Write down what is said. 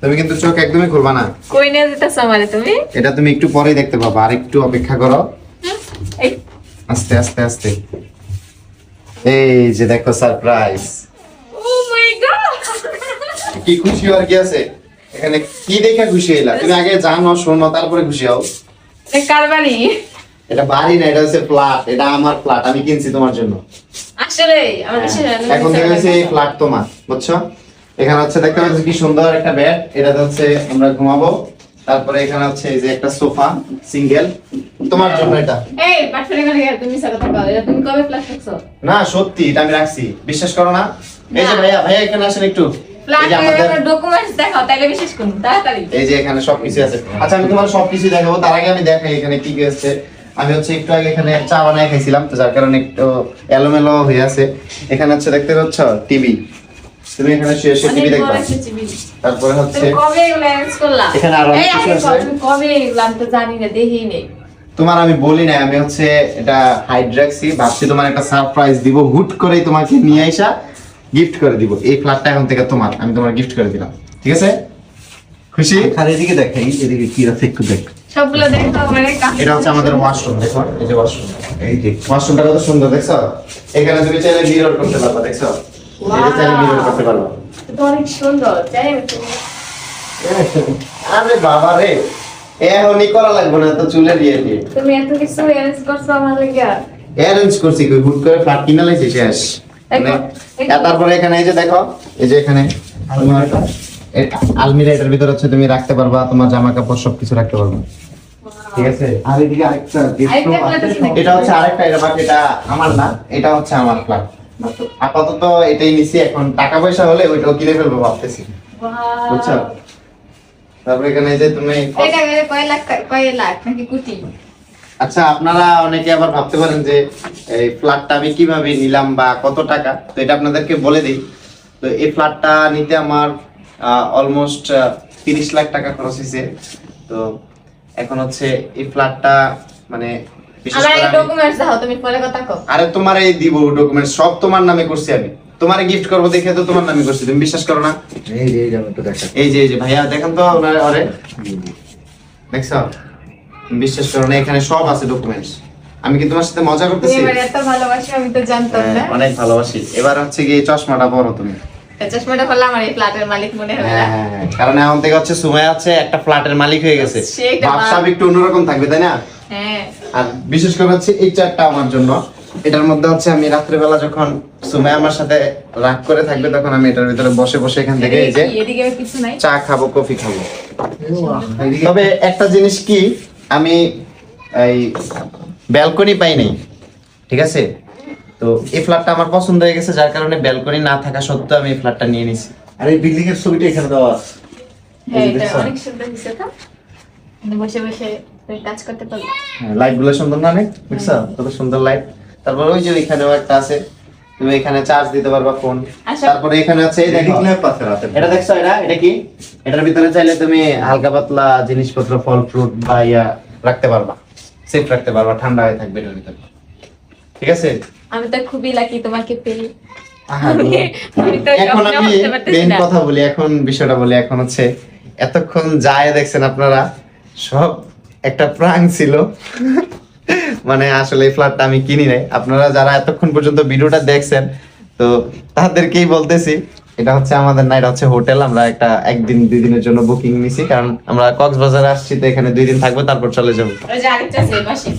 তুমি কিন্তু চোখ একদমই খুলবা না। কই নিয়ে যেতেছ আমারে তুমি? এটা তুমি একটু পরেই দেখতে পাবা, আর একটু অপেক্ষা করো। এই আস্তে আস্তে আস্তে। এই যে দেখো সারপ্রাইজ। ও মাই গড, কি খুশি আর কি আছে এখানে? কি দেখে খুশি হইলা? তুমি আগে জানো শোনো তারপরে খুশি হও। এটা কার বাড়ি? এটা বাড়ি না, এটা হচ্ছে ফ্ল্যাট। এটা আমার ফ্ল্যাট, আমি কিনছি তোমার জন্য। আসলে আমার বিশ্বাস হয় না। এখন থেকে হচ্ছে এই ফ্ল্যাট তোমার, বুঝছো? এখানে হচ্ছে দেখতে পাচ্ছ কি সুন্দর একটা বেড, এটাতে হচ্ছে আমরা ঘুমাবো। তারপরে এখানে হচ্ছে এই যে একটা সোফা সিঙ্গেল তোমার জন্য। এটা এই পাশে করে তুমি সাথে কথা বলো। তুমি কবে প্লাস রাখছো? না সত্যি, এটা আমি রাখছি, বিশ্বাস করো না? এই যে ভাইয়া, ভাইয়া এখানে আসেন একটু। এই যে আমাদের ডকুমেন্টস দেখাও, তাইলে বিশ্বাস করুন তাড়াতাড়ি। এই যে এখানে সবকিছু আছে। আচ্ছা আমি তোমার সবকিছু দেখাবো, তার আগে আমি দেখাই এখানে কি কি আছে। আমি হচ্ছে একটু আগে এখানে চা বানায় খাইছিলাম, তো যার কারণে একটু এলোমেলো হয়ে আছে। এখানে হচ্ছে দেখতে পাচ্ছ টিভি, তুমি এখানে শুয়ে শুয়ে টিভি দেখবা। তারপরে হচ্ছে তুমি কবে এগুলো অ্যারেঞ্জ করলা? এখানে আরো এই কিছু আগে আছে। তুমি কবে এগুলো? আমি তো জানি না, দেখিই নেই। তোমার আমি বলি না, আমি হচ্ছে এটা হাইড রাখছি, ভাবছি তোমার একটা সারপ্রাইজ দিব, হুট করেই তোমাকে নিয়ে আইসা গিফট করে দিব। এই ফ্ল্যাটটা এখন থেকে তোমার, আমি তোমার গিফট করে দিলাম, ঠিক আছে? খুশি? আর এদিকে দেখ, এদিকে কি আছে একটু দেখ। সবগুলো দেখো মানে এটা হচ্ছে আমাদের ওয়াশরুম, দেখো এই যে ওয়াশরুম। এই যে ওয়াশরুমটা কত সুন্দর দেখছো? এখানে তুমি চাইলে মিরর করতে পারবা, দেখছো? এটা চাইলে মিরর করতে পারবা। তো অনেক সুন্দর। যাই হোক, আরে বাবা রে, এখনই করা লাগবে না তো, চুলে দিয়ে দিয়ে তুমি এত কিছু অ্যারেঞ্জ করছো আমার লাগা। অ্যারেঞ্জ করছি, কই হুট করে ফ্ল্যাট কিনা লাইছি শেষ। মানে তারপরে এখানে এই যে দেখো, এই যে এখানে তোমার আলমিরা, এটার ভিতর হচ্ছে তুমি রাখতে পারবা তোমার জামা কাপড় সবকিছু রাখতে পারবা, ঠিক আছে? আর এদিকে আরেকটা গেস্ট আরেকটা রুম flat আছে। আছে নাকি? এটা হচ্ছে আরেকটা, এটা বাট এটা আমার না, এটা হচ্ছে আমার ফ্ল্যাট। আপাতত এটাই নিছি, এখন টাকা পয়সা হলে ওইটাও কিনে ফেলবো ভাবতেছি, বুঝছো? তারপরে এখানে এই যে তুমি এটা কয় লাখ নাকি কোটি? আচ্ছা, আপনারা অনেকে আবার ভাবতে পারেন যে এই ফ্ল্যাটটা আমি কিভাবে নিলাম বা কত টাকা, তো এটা আপনাদেরকে বলে দিই। তো এই ফ্ল্যাটটা নিতে আমার অলমোস্ট 30 লাখ টাকা খরচ হয়েছে। তো এখন হচ্ছে এই ফ্ল্যাটটা মানে বিশেষ আমার করে এই ডকুমেন্টস দাও, তুমি পরে কথা কও। আরে তোমার এই দিব ডকুমেন্ট সব তোমার নামে করছি আমি, তোমারে গিফট করবো দেখে তো তোমার নামে করছি, তুমি বিশ্বাস করো না? এই যে যেমন একটু দেখা। এই যে ভাইয়া দেখেন তো ওরে, দেখছো? বিশ্বাস করো না, এখানে সব আছে ডকুমেন্টস। আমি কি তোমার সাথে মজা তুমি করতেছি? আমার এত ভালোবাসো আমি তো জানতাম না। হ্যাঁ, অনেক ভালোবাসি। এবার হচ্ছে কি চশমাটা পরো তুমি। চশমাটা করলে আমার এই ফ্ল্যাটের মালিক মনে হবে না। হ্যাঁ, কারণ এখন থেকে হচ্ছে সুমাইয়া হচ্ছে একটা ফ্ল্যাটের মালিক হয়ে গেছে, সেইটা ভাবসাব একটু অন্যরকম থাকবে, তাই না? হ্যাঁ, আর বিশেষ করে হচ্ছে এই চারটা আমার জন্য। এটার মধ্যে হচ্ছে আমি রাত্রেবেলা যখন সুমাইয়া আমার সাথে রাগ করে থাকবে, তখন আমি এটার ভিতরে বসে বসে এখান থেকে এই যে এদিকে কিছু নাই। চা খাবো, কফি খাবো। তবে একটা জিনিস কি, আমি এই ব্যালকনি পাই নাই, ঠিক আছে? তো এই ফ্ল্যাটটা আমার পছন্দ হয়ে গেছে, যার কারণে ব্যালকনি না থাকা সত্ত্বেও আমি এই ফ্ল্যাটটা নিয়ে নিছি। আর এই বিল্ডিং এর ছবিটা এখানে দেওয়া আছে। হ্যাঁ, এই যে এটা দেখছো? অনেক সুন্দর হয়েছে তো। বসে বসে তুমি কাজ করতে পারবে। লাইট গুলো সুন্দর না? অনেক দেখছো কত সুন্দর লাইট। তারপর ওই যে এখানেও একটা আছে, তুমি এখানে চার্জ দিতে পারবা ফোন। আচ্ছা। তারপরে এখানে আছে এই দেখো, রিং ল্যাম্প আছে রাতে। এটা দেখছো? এটা কি? এটার ভিতরে চাইলে তুমি হালকা পাতলা জিনিসপত্র, ফল ফ্রুট বা ইয়া রাখতে পারবা, সেফ রাখতে পারবা, ঠান্ডা হয়ে থাকবে এটার ভিতরে, ঠিক আছে? আমি তো খুবই লাকি তোমাকে পেয়ে। আহা, আমি তো এখন স্বপ্নেও আমি ভাবতে পারতেছি মেইন না। কথা বলি, এখন বিষয়টা বলি। এখন হচ্ছে এতক্ষণ যায় দেখছেন আপনারা, সব একটা প্রাঙ্ক ছিল। মানে আসলে এই ফ্ল্যাটটা আমি কিনি নাই। আপনারা যারা এতক্ষণ পর্যন্ত ভিডিওটা দেখছেন, তো তাদেরকেই বলতেছি, এটা হচ্ছে আমাদের না, এটা হচ্ছে হোটেল। আমরা একটা একদিন 2 দিনের জন্য বুকিং নিছি, কারণ আমরা কক্সবাজারে আসছি, তো এখানে 2 দিন থাকবো, তারপর চলে যাবো। ওই যে আরেকটা আছে এই পাশে।